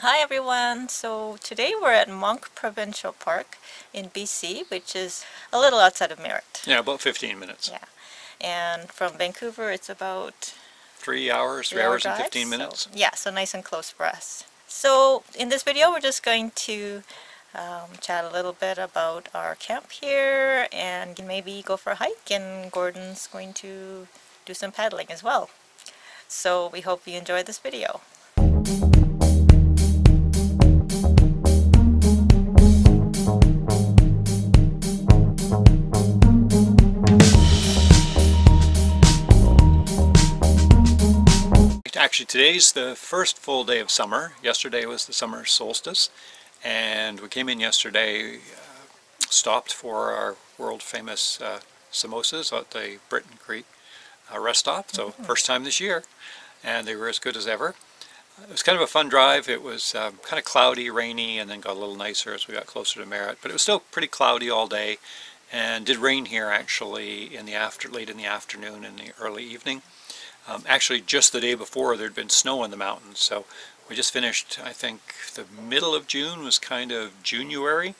Hi everyone! So today we're at Monck Provincial Park in BC, which is a little outside of Merritt. Yeah, about 15 minutes. Yeah, and from Vancouver it's about 3 hours, 3 hours and drive, 15 minutes. So, yeah, so nice and close for us. So in this video we're just going to chat a little bit about our camp here and maybe go for a hike, and Gordon's going to do some paddling as well. So we hope you enjoy this video. Actually, today's the first full day of summer. Yesterday was the summer solstice, and we came in yesterday, stopped for our world famous samosas at the Britton Creek rest stop. So first time this year, and they were as good as ever. It was kind of a fun drive. It was kind of cloudy, rainy, and then got a little nicer as we got closer to Merritt, but it was still pretty cloudy all day, and did rain here actually in the late in the afternoon and the early evening. Actually, just the day before there'd been snow in the mountains, so we just finished, I think the middle of June was kind of January,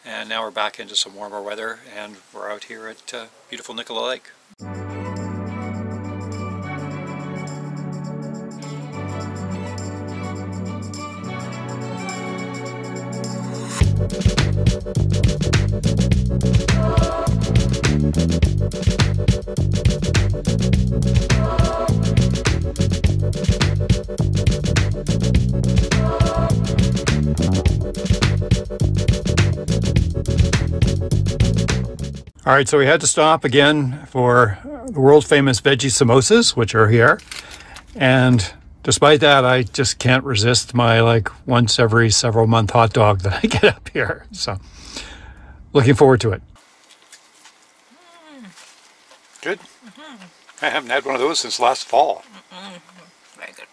and now we're back into some warmer weather, and we're out here at beautiful Nicola Lake. All right, so we had to stop again for the world famous veggie samosas, which are here. And despite that, I just can't resist my once every several month hot dog that I get up here. So looking forward to it. Good. I haven't had one of those since last fall. Very good.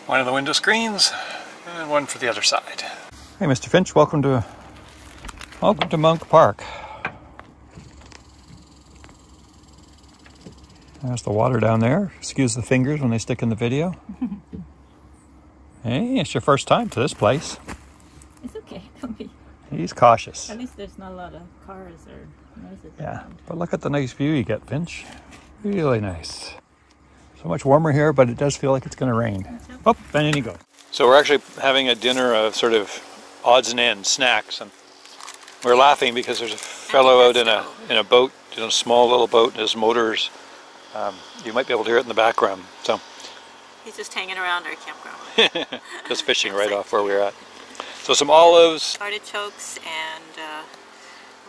One of the window screens, and one for the other side. Hey, Mr. Finch, welcome to Monck Park. There's the water down there. Excuse the fingers when they stick in the video. Hey, it's your first time to this place. It's okay. Don't be. He's cautious. At least there's not a lot of cars or noises around. But look at the nice view you get, Finch. Really nice. So much warmer here, but it does feel like it's going to rain. Oh, and in you go. So we're actually having a dinner of sort of odds and ends, snacks, and we're laughing because there's a fellow out in a boat, in a small little boat, and his motors. You might be able to hear it in the background. So He's just hanging around our campground. just fishing right off where we're at. So some olives, artichokes, and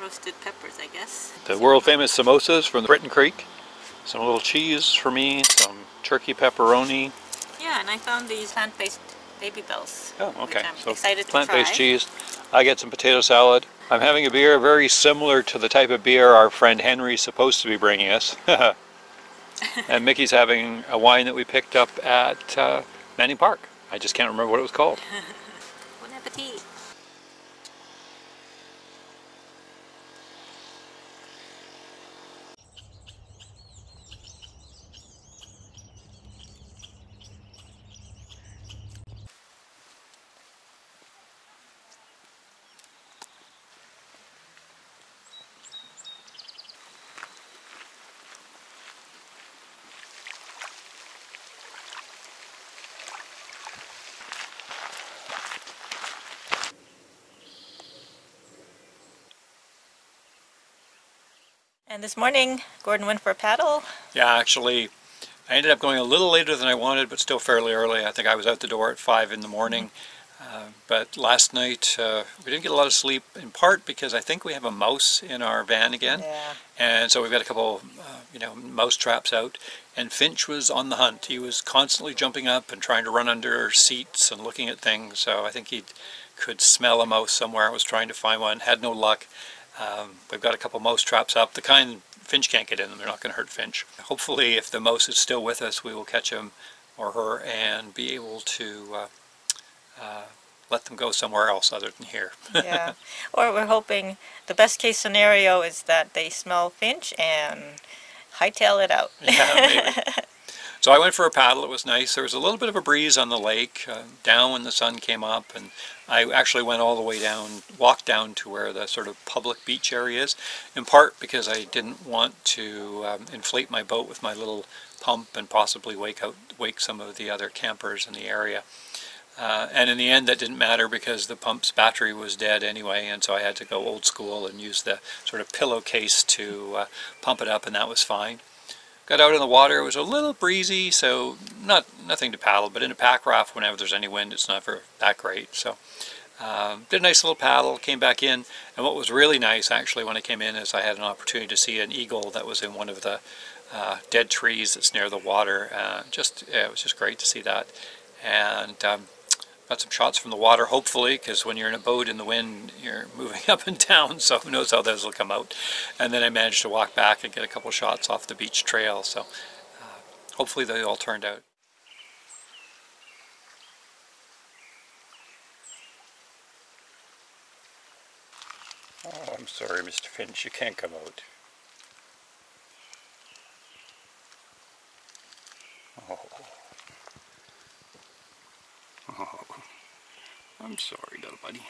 roasted peppers, I guess. The world famous samosas from the Britton Creek. Some little cheese for me, some turkey pepperoni. Yeah, and I found these plant-based baby bells. Oh, okay. Which I'm So excited to plant-based try. cheese. I get some potato salad. I'm having a beer very similar to the type of beer our friend Henry's supposed to be bringing us. And Mickey's having a wine that we picked up at Manning Park. I just can't remember what it was called. Bon appetit. And this morning, Gordon went for a paddle. Yeah, actually, I ended up going a little later than I wanted, but still fairly early. I think I was out the door at 5 in the morning. But last night, we didn't get a lot of sleep, in part because I think we have a mouse in our van again. Yeah. And so we've got a couple, mouse traps out. And Finch was on the hunt. He was constantly jumping up and trying to run under seats and looking at things. So I think he could smell a mouse somewhere. I was trying to find one, had no luck. We've got a couple mouse traps up. The kind Finch can't get in them. They're not going to hurt Finch. Hopefully, if the mouse is still with us, we will catch him or her and be able to let them go somewhere else other than here. Yeah. Or we're hoping the best case scenario is that they smell Finch and hightail it out. Yeah, maybe. So I went for a paddle. It was nice. There was a little bit of a breeze on the lake down when the sun came up, and I actually went all the way down, walked down to where the sort of public beach area is, in part because I didn't want to inflate my boat with my little pump and possibly wake some of the other campers in the area. And in the end that didn't matter because the pump's battery was dead anyway, and so I had to go old school and use the sort of pillowcase to pump it up, and that was fine. Got out in the water. It was a little breezy, so nothing to paddle, but in a pack raft, whenever there's any wind, it's never that great. So did a nice little paddle, came back in, and what was really nice actually when I came in is I had an opportunity to see an eagle that was in one of the dead trees that's near the water. It was just great to see that, and got some shots from the water, hopefully, because when you're in a boat in the wind, you're moving up and down, so who knows how those will come out. And then I managed to walk back and get a couple shots off the beach trail, so hopefully they all turned out. Oh, I'm sorry, Mr. Finch, you can't come out. Oh. Oh. I'm sorry, little buddy.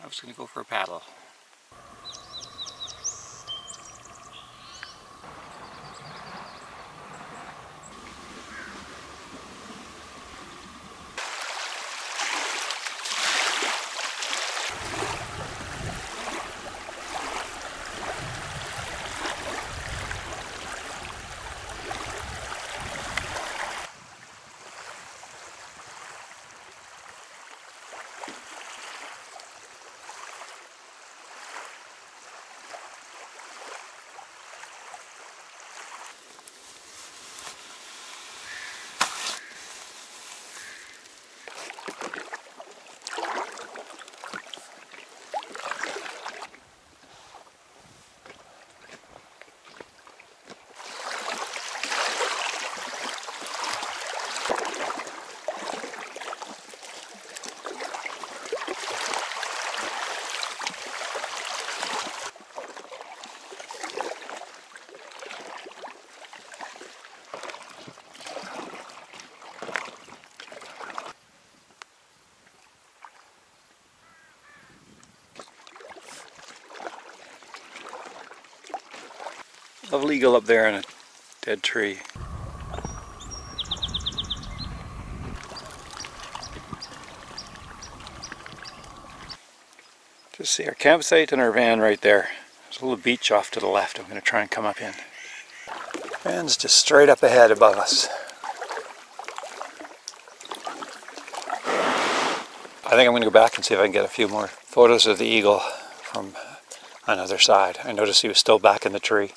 I was going to go for a paddle. Lovely eagle up there in a dead tree. Just see our campsite and our van right there. There's a little beach off to the left. I'm going to try and come up in. Van's just straight up ahead above us. I think I'm going to go back and see if I can get a few more photos of the eagle from another side. I noticed he was still back in the tree.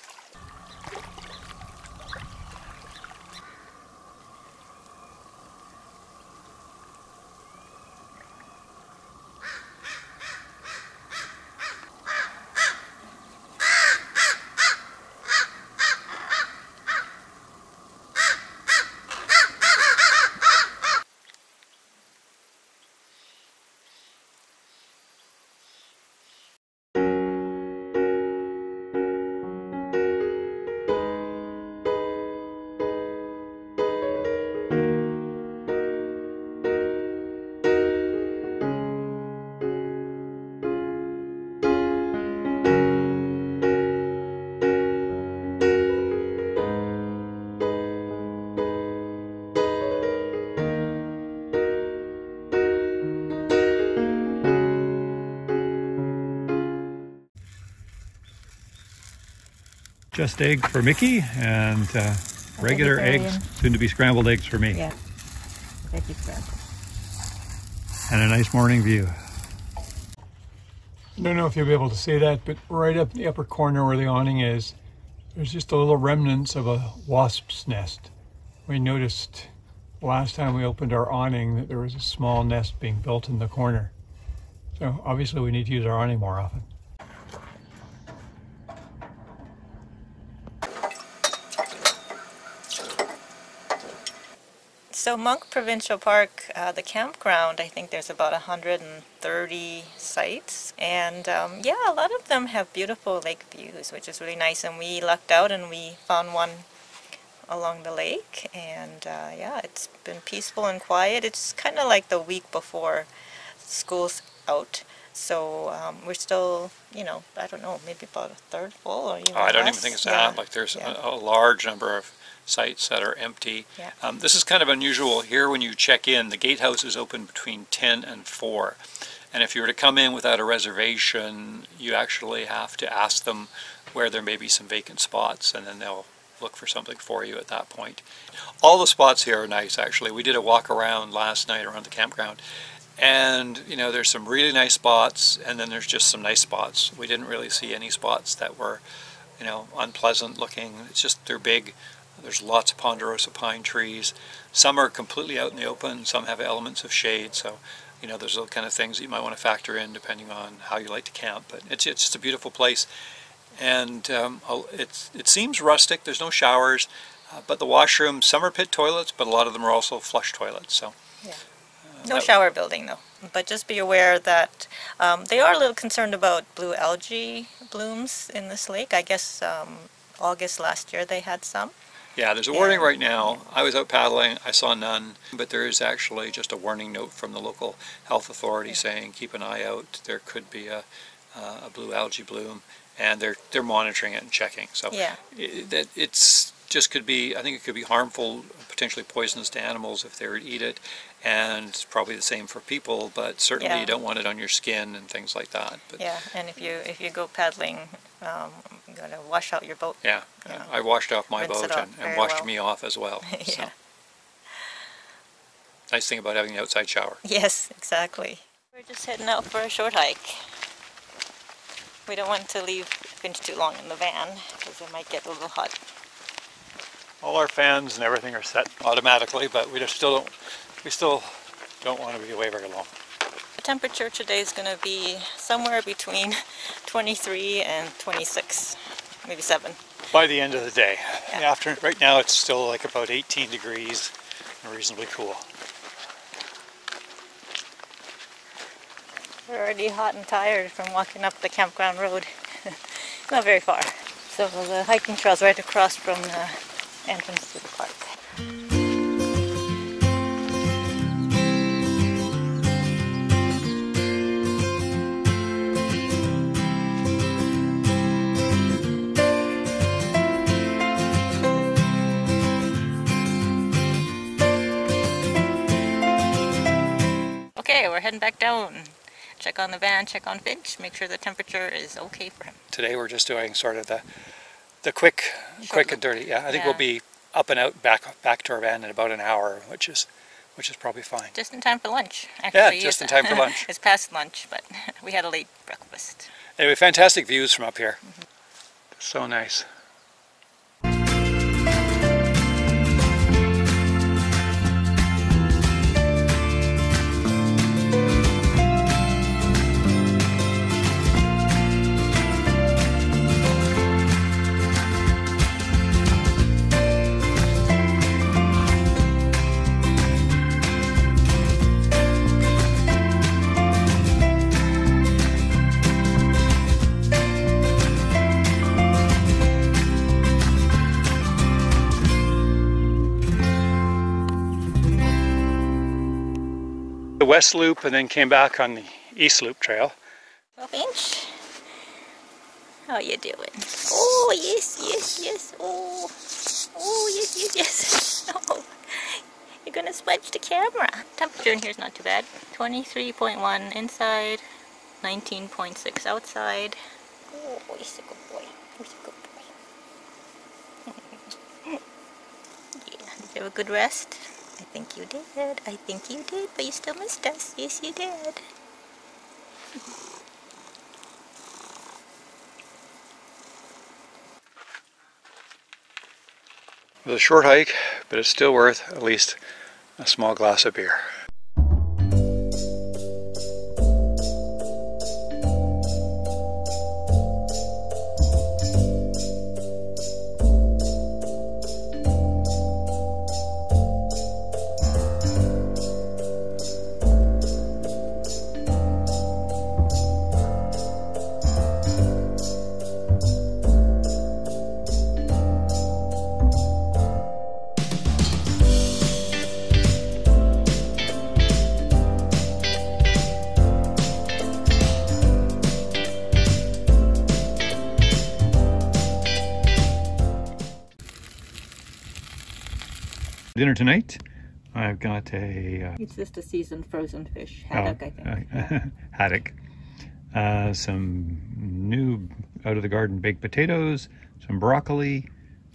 Just eggs for Mickey and regular eggs, soon to be scrambled eggs for me. Yeah, veggie scrambled. And a nice morning view. I don't know if you'll be able to see that, but right up in the upper corner where the awning is, there's just a little remnants of a wasp's nest. We noticed last time we opened our awning that there was a small nest being built in the corner. So obviously we need to use our awning more often. So Monck Provincial Park, the campground, I think there's about 130 sites, and yeah, a lot of them have beautiful lake views, which is really nice, and we lucked out and we found one along the lake, and yeah, it's been peaceful and quiet. It's kind of like the week before school's out, so we're still, you know, I don't know, maybe about a third full or even less. I don't even think it's that. Like there's a large number of sites that are empty. Yeah. This is kind of unusual. Here when you check in, the gatehouse is open between 10 and 4. And if you were to come in without a reservation, you actually have to ask them where there may be some vacant spots, and then they'll look for something for you at that point. All the spots here are nice, actually. We did a walk around last night around the campground, and you know, there's some really nice spots, and then there's just some nice spots. We didn't really see any spots that were, you know, unpleasant looking. It's just they're big. There's lots of ponderosa pine trees. Some are completely out in the open, some have elements of shade, so you know, there's those kind of things that you might want to factor in depending on how you like to camp. But it's just a beautiful place, and it seems rustic. There's no showers, but the washrooms, some are pit toilets, but a lot of them are also flush toilets. So yeah. No shower building though, but just be aware that they are a little concerned about blue algae blooms in this lake. I guess August last year they had some. Yeah, there's a warning right now. I was out paddling, I saw none, but there is actually just a warning note from the local health authority saying keep an eye out. There could be a blue algae bloom, and they're monitoring it and checking. So yeah, it's just could be, I think it could be harmful, potentially poisonous to animals if they were to eat it, and it's probably the same for people, but certainly you don't want it on your skin and things like that. But yeah, and if you go paddling, you gotta wash out your boat. Yeah, I washed off my boat and washed me off as well. Yeah. So. Nice thing about having an outside shower. Yes, exactly. We're just heading out for a short hike. We don't want to leave Finch too long in the van because it might get a little hot. All our fans and everything are set automatically, but we still don't want to be away very long. The temperature today is going to be somewhere between 23 and 26, maybe 7. By the end of the day. Yeah. Right now it's still like about 18 degrees and reasonably cool. We're already hot and tired from walking up the campground road. It's not very far. So the hiking trail's right across from the entrance to the park. Okay, we're heading back down. Check on the van, check on Finch, make sure the temperature is okay for him. Today we're just doing sort of the quick and dirty. Yeah, I think we'll be up and out back to our van in about an hour, which is probably fine. Just in time for lunch. Actually, yeah, just in time for lunch. It's past lunch, but we had a late breakfast. Anyway, fantastic views from up here. Mm-hmm. So nice. The west loop and then came back on the east loop trail. Well, Finch, how you doing? Oh, yes, yes, yes. Oh, oh, yes, yes, yes. Oh, you're gonna smudge the camera. Temperature in here is not too bad. 23.1 inside, 19.6 outside. Oh, he's a good boy. He's a good boy. have a good rest? I think you did. I think you did, but you still missed us. Yes, you did. It was a short hike, but it's still worth at least a small glass of beer. Dinner tonight, I've got a... it's just a seasoned frozen fish, haddock, I think. Haddock. Some new out-of-the-garden baked potatoes, some broccoli.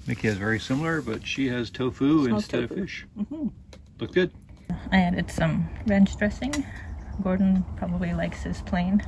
Mickey has very similar, but she has tofu instead of fish. Look good. I added some ranch dressing. Gordon probably likes his plain.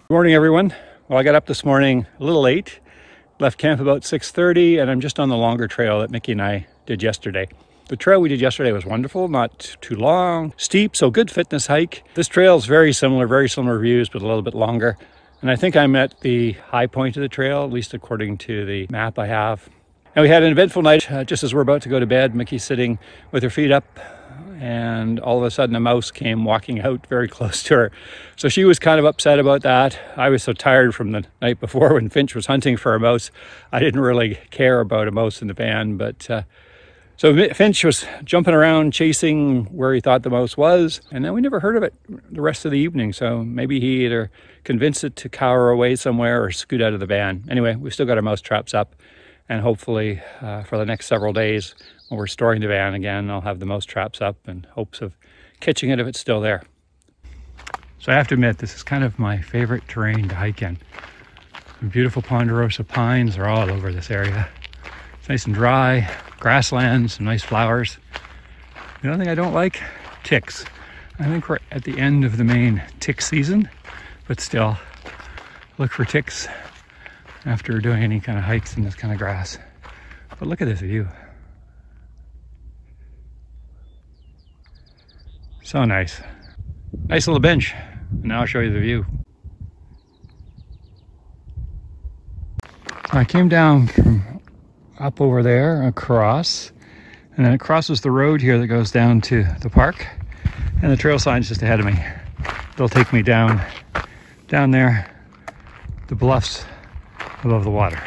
Good morning, everyone. Well, I got up this morning a little late, left camp about 6:30, and I'm just on the longer trail that Mickey and I did yesterday. The trail we did yesterday was wonderful, not too long, steep, so good fitness hike. This trail is very similar views, but a little bit longer. And I think I'm at the high point of the trail, at least according to the map I have. And we had an eventful night. Just as we're about to go to bed, Mickey's sitting with her feet up, and all of a sudden a mouse came walking out very close to her. So she was kind of upset about that. I was so tired from the night before when Finch was hunting for a mouse. I didn't really care about a mouse in the van, but so Finch was jumping around chasing where he thought the mouse was, and then we never heard of it the rest of the evening. So maybe he either convinced it to cower away somewhere or scoot out of the van. Anyway, we've still got our mouse traps up, and hopefully for the next several days when we're storing the van again, I'll have the mouse traps up in hopes of catching it if it's still there. So I have to admit, this is kind of my favorite terrain to hike in. The beautiful ponderosa pines are all over this area. It's nice and dry, grasslands, some nice flowers. The only thing I don't like, ticks. I think we're at the end of the main tick season, but still look for ticks after doing any kind of hikes in this kind of grass. But look at this view. So nice. Nice little bench. And now I'll show you the view. So I came down from up over there across, and then it crosses the road here that goes down to the park, and the trail sign's just ahead of me. They'll take me down there, the bluffs above the water.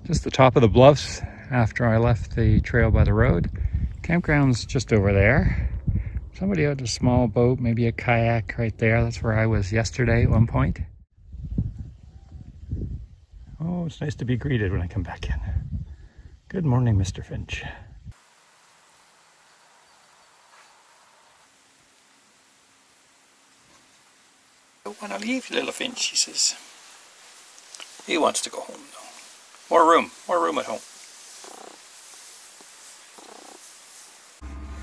Just the top of the bluffs after I left the trail by the road. Campground's just over there. Somebody had a small boat, maybe a kayak right there. That's where I was yesterday at one point. Oh, it's nice to be greeted when I come back in. Good morning, Mr. Finch. Don't want to leave, little Finch, he says. He wants to go home, though. More room at home.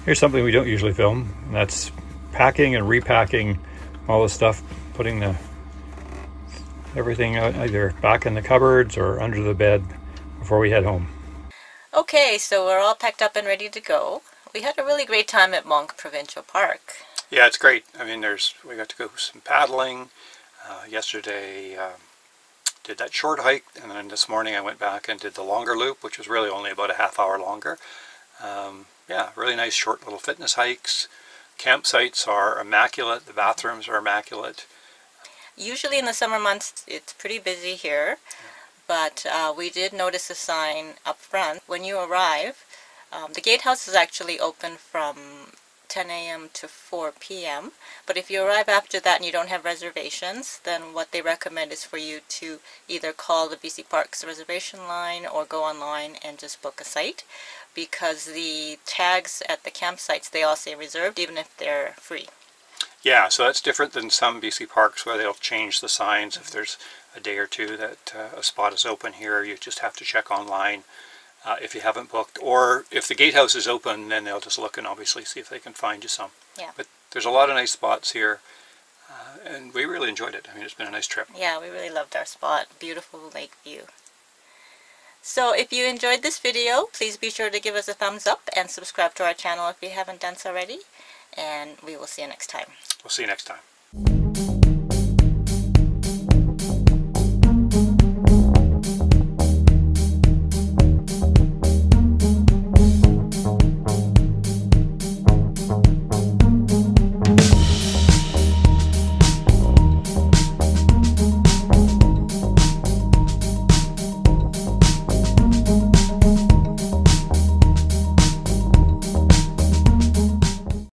Here's something we don't usually film, and that's packing and repacking all the stuff, putting everything either back in the cupboards or under the bed before we head home. Okay, so we're all packed up and ready to go. We had a really great time at Monck Provincial Park. Yeah, it's great. I mean, we got to go some paddling. Yesterday did that short hike, and then this morning I went back and did the longer loop, which was really only about a half hour longer. Yeah, really nice short little fitness hikes. Campsites are immaculate. The bathrooms are immaculate. Usually in the summer months it's pretty busy here, but we did notice a sign up front. When you arrive, the gatehouse is actually open from 10 a.m. to 4 p.m. But if you arrive after that and you don't have reservations, then what they recommend is for you to either call the BC Parks reservation line or go online and just book a site, because the tags at the campsites, they all say reserved even if they're free. Yeah, so that's different than some BC parks where they'll change the signs if there's a day or two that a spot is open. Here you just have to check online if you haven't booked, or if the gatehouse is open, then they'll just look and obviously see if they can find you some. Yeah. But there's a lot of nice spots here, and we really enjoyed it. I mean, it's been a nice trip. Yeah, we really loved our spot. Beautiful lake view. So if you enjoyed this video, please be sure to give us a thumbs up and subscribe to our channel if you haven't done so already. And we will see you next time. We'll see you next time.